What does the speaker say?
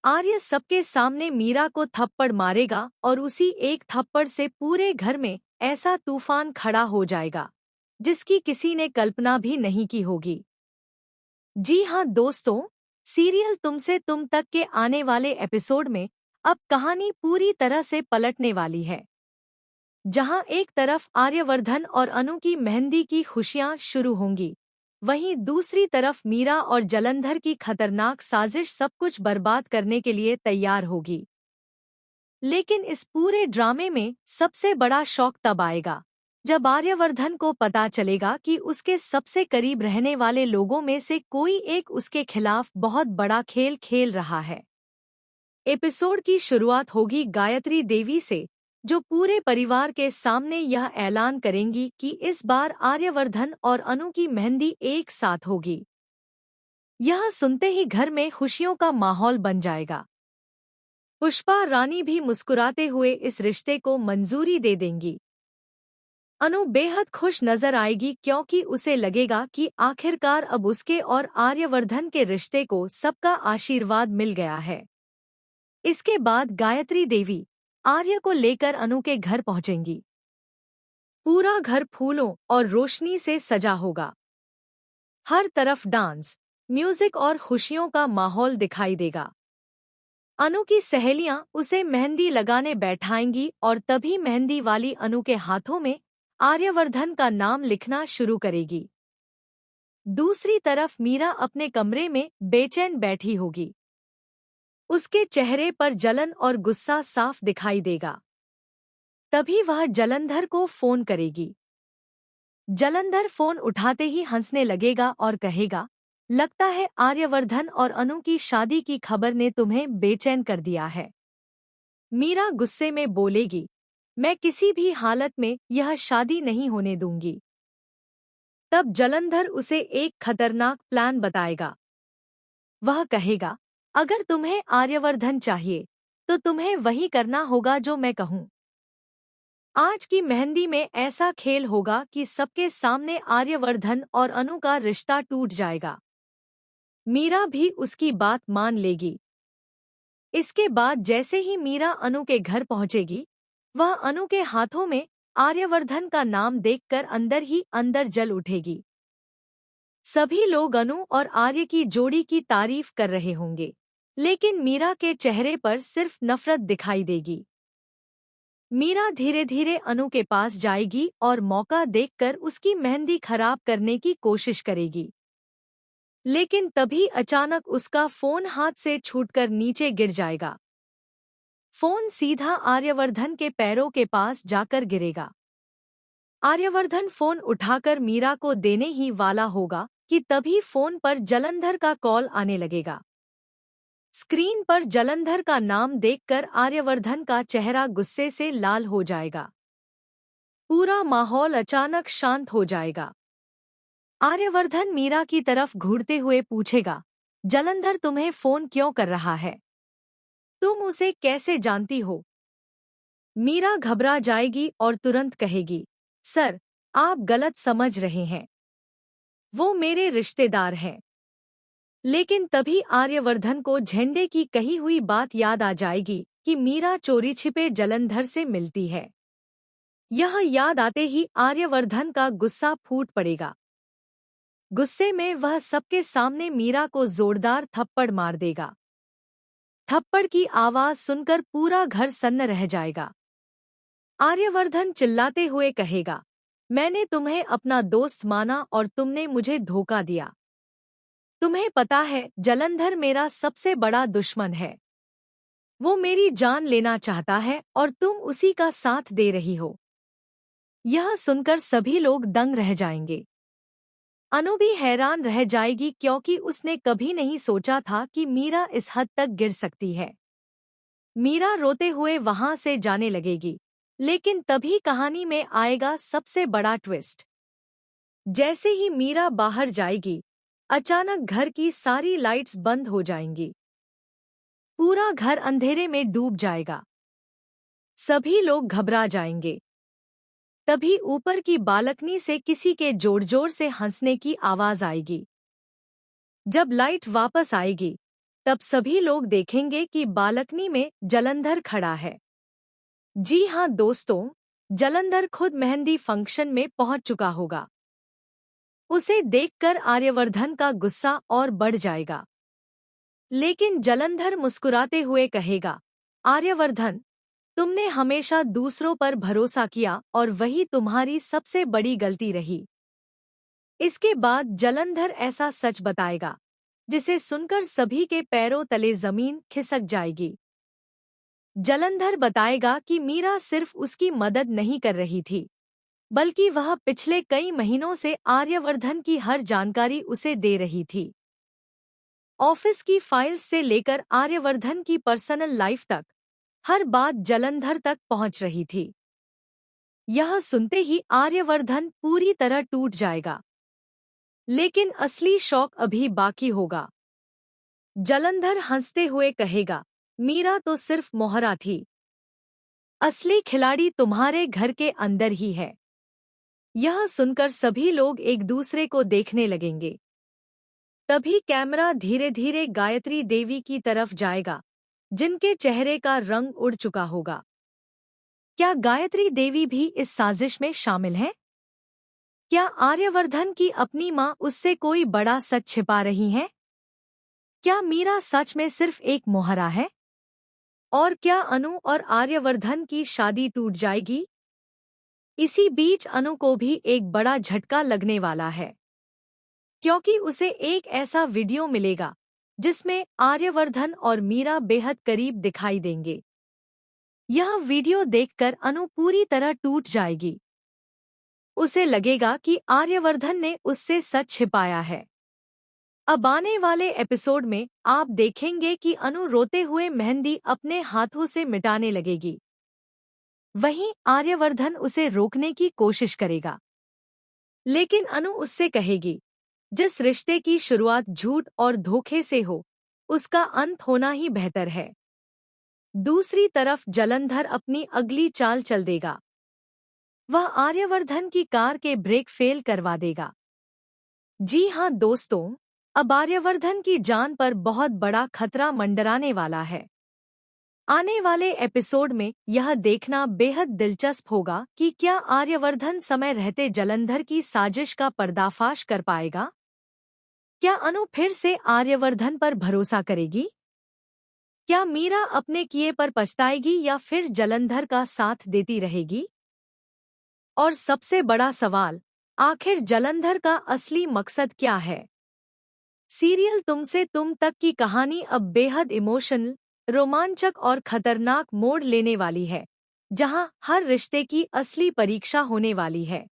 आर्य सबके सामने मीरा को थप्पड़ मारेगा और उसी एक थप्पड़ से पूरे घर में ऐसा तूफान खड़ा हो जाएगा जिसकी किसी ने कल्पना भी नहीं की होगी। जी हाँ दोस्तों, सीरियल तुमसे तुम तक के आने वाले एपिसोड में अब कहानी पूरी तरह से पलटने वाली है। जहां एक तरफ आर्यवर्धन और अनु की मेहंदी की खुशियां शुरू होंगी, वहीं दूसरी तरफ मीरा और जलंधर की खतरनाक साजिश सब कुछ बर्बाद करने के लिए तैयार होगी। लेकिन इस पूरे ड्रामे में सबसे बड़ा शॉक तब आएगा जब आर्यवर्धन को पता चलेगा कि उसके सबसे करीब रहने वाले लोगों में से कोई एक उसके खिलाफ बहुत बड़ा खेल खेल रहा है। एपिसोड की शुरुआत होगी गायत्री देवी से, जो पूरे परिवार के सामने यह ऐलान करेंगी कि इस बार आर्यवर्धन और अनु की मेहंदी एक साथ होगी। यह सुनते ही घर में खुशियों का माहौल बन जाएगा। पुष्पा रानी भी मुस्कुराते हुए इस रिश्ते को मंजूरी दे देंगी। अनु बेहद खुश नजर आएगी क्योंकि उसे लगेगा कि आखिरकार अब उसके और आर्यवर्धन के रिश्ते को सबका आशीर्वाद मिल गया है। इसके बाद गायत्री देवी आर्य को लेकर अनु के घर पहुंचेंगी। पूरा घर फूलों और रोशनी से सजा होगा। हर तरफ डांस, म्यूजिक और खुशियों का माहौल दिखाई देगा। अनु की सहेलियां उसे मेहंदी लगाने बैठाएंगी और तभी मेहंदी वाली अनु के हाथों में आर्यवर्धन का नाम लिखना शुरू करेगी। दूसरी तरफ मीरा अपने कमरे में बेचैन बैठी होगी। उसके चेहरे पर जलन और गुस्सा साफ दिखाई देगा। तभी वह जलंधर को फोन करेगी। जलंधर फोन उठाते ही हंसने लगेगा और कहेगा, लगता है आर्यवर्धन और अनु की शादी की खबर ने तुम्हें बेचैन कर दिया है। मीरा गुस्से में बोलेगी, मैं किसी भी हालत में यह शादी नहीं होने दूंगी। तब जलंधर उसे एक खतरनाक प्लान बताएगा। वह कहेगा, अगर तुम्हें आर्यवर्धन चाहिए तो तुम्हें वही करना होगा जो मैं कहूं। आज की मेहंदी में ऐसा खेल होगा कि सबके सामने आर्यवर्धन और अनु का रिश्ता टूट जाएगा। मीरा भी उसकी बात मान लेगी। इसके बाद जैसे ही मीरा अनु के घर पहुंचेगी, वह अनु के हाथों में आर्यवर्धन का नाम देखकर अंदर ही अंदर जल उठेगी। सभी लोग अनु और आर्य की जोड़ी की तारीफ कर रहे होंगे, लेकिन मीरा के चेहरे पर सिर्फ नफरत दिखाई देगी। मीरा धीरे धीरे अनु के पास जाएगी और मौका देखकर उसकी मेहंदी खराब करने की कोशिश करेगी। लेकिन तभी अचानक उसका फोन हाथ से छूटकर नीचे गिर जाएगा। फोन सीधा आर्यवर्धन के पैरों के पास जाकर गिरेगा। आर्यवर्धन फोन उठाकर मीरा को देने ही वाला होगा कि तभी फोन पर जलंधर का कॉल आने लगेगा। स्क्रीन पर जलंधर का नाम देखकर आर्यवर्धन का चेहरा गुस्से से लाल हो जाएगा। पूरा माहौल अचानक शांत हो जाएगा। आर्यवर्धन मीरा की तरफ घूरते हुए पूछेगा, जलंधर तुम्हें फोन क्यों कर रहा है? तुम उसे कैसे जानती हो? मीरा घबरा जाएगी और तुरंत कहेगी, सर, आप गलत समझ रहे हैं। वो मेरे रिश्तेदार हैं। लेकिन तभी आर्यवर्धन को झंडे की कही हुई बात याद आ जाएगी कि मीरा चोरी छिपे जलंधर से मिलती है। यह याद आते ही आर्यवर्धन का गुस्सा फूट पड़ेगा। गुस्से में वह सबके सामने मीरा को जोरदार थप्पड़ मार देगा। थप्पड़ की आवाज सुनकर पूरा घर सन्न रह जाएगा। आर्यवर्धन चिल्लाते हुए कहेगा, मैंने तुम्हें अपना दोस्त माना और तुमने मुझे धोखा दिया। तुम्हें पता है जलंधर मेरा सबसे बड़ा दुश्मन है। वो मेरी जान लेना चाहता है और तुम उसी का साथ दे रही हो। यह सुनकर सभी लोग दंग रह जाएंगे। अनु भी हैरान रह जाएगी क्योंकि उसने कभी नहीं सोचा था कि मीरा इस हद तक गिर सकती है। मीरा रोते हुए वहां से जाने लगेगी, लेकिन तभी कहानी में आएगा सबसे बड़ा ट्विस्ट। जैसे ही मीरा बाहर जाएगी, अचानक घर की सारी लाइट्स बंद हो जाएंगी। पूरा घर अंधेरे में डूब जाएगा। सभी लोग घबरा जाएंगे। तभी ऊपर की बालकनी से किसी के जोर जोर से हंसने की आवाज आएगी। जब लाइट वापस आएगी, तब सभी लोग देखेंगे कि बालकनी में जलंधर खड़ा है। जी हाँ दोस्तों, जलंधर खुद मेहंदी फंक्शन में पहुंच चुका होगा। उसे देखकर आर्यवर्धन का गुस्सा और बढ़ जाएगा। लेकिन जलंधर मुस्कुराते हुए कहेगा, आर्यवर्धन, तुमने हमेशा दूसरों पर भरोसा किया और वही तुम्हारी सबसे बड़ी गलती रही। इसके बाद जलंधर ऐसा सच बताएगा जिसे सुनकर सभी के पैरों तले जमीन खिसक जाएगी। जलंधर बताएगा कि मीरा सिर्फ उसकी मदद नहीं कर रही थी, बल्कि वह पिछले कई महीनों से आर्यवर्धन की हर जानकारी उसे दे रही थी। ऑफिस की फाइल्स से लेकर आर्यवर्धन की पर्सनल लाइफ तक हर बात जलंधर तक पहुंच रही थी। यह सुनते ही आर्यवर्धन पूरी तरह टूट जाएगा। लेकिन असली शौक अभी बाकी होगा। जलंधर हंसते हुए कहेगा, मीरा तो सिर्फ मोहरा थी। असली खिलाड़ी तुम्हारे घर के अंदर ही है। यह सुनकर सभी लोग एक दूसरे को देखने लगेंगे। तभी कैमरा धीरे धीरे गायत्री देवी की तरफ जाएगा, जिनके चेहरे का रंग उड़ चुका होगा। क्या गायत्री देवी भी इस साजिश में शामिल है? क्या आर्यवर्धन की अपनी मां उससे कोई बड़ा सच छिपा रही है? क्या मीरा सच में सिर्फ एक मोहरा है? और क्या अनु और आर्यवर्धन की शादी टूट जाएगी? इसी बीच अनु को भी एक बड़ा झटका लगने वाला है, क्योंकि उसे एक ऐसा वीडियो मिलेगा जिसमें आर्यवर्धन और मीरा बेहद करीब दिखाई देंगे। यह वीडियो देखकर अनु पूरी तरह टूट जाएगी। उसे लगेगा कि आर्यवर्धन ने उससे सच छिपाया है। अब आने वाले एपिसोड में आप देखेंगे कि अनु रोते हुए मेहंदी अपने हाथों से मिटाने लगेगी। वहीं आर्यवर्धन उसे रोकने की कोशिश करेगा, लेकिन अनु उससे कहेगी, जिस रिश्ते की शुरुआत झूठ और धोखे से हो, उसका अंत होना ही बेहतर है। दूसरी तरफ जलंधर अपनी अगली चाल चल देगा। वह आर्यवर्धन की कार के ब्रेक फेल करवा देगा। जी हाँ दोस्तों, अब आर्यवर्धन की जान पर बहुत बड़ा खतरा मंडराने वाला है। आने वाले एपिसोड में यह देखना बेहद दिलचस्प होगा कि क्या आर्यवर्धन समय रहते जलंधर की साजिश का पर्दाफाश कर पाएगा? क्या अनु फिर से आर्यवर्धन पर भरोसा करेगी? क्या मीरा अपने किए पर पछताएगी या फिर जलंधर का साथ देती रहेगी? और सबसे बड़ा सवाल, आखिर जलंधर का असली मकसद क्या है? सीरियल तुमसे तुम तक की कहानी अब बेहद इमोशनल, रोमांचक और खतरनाक मोड़ लेने वाली है, जहां हर रिश्ते की असली परीक्षा होने वाली है।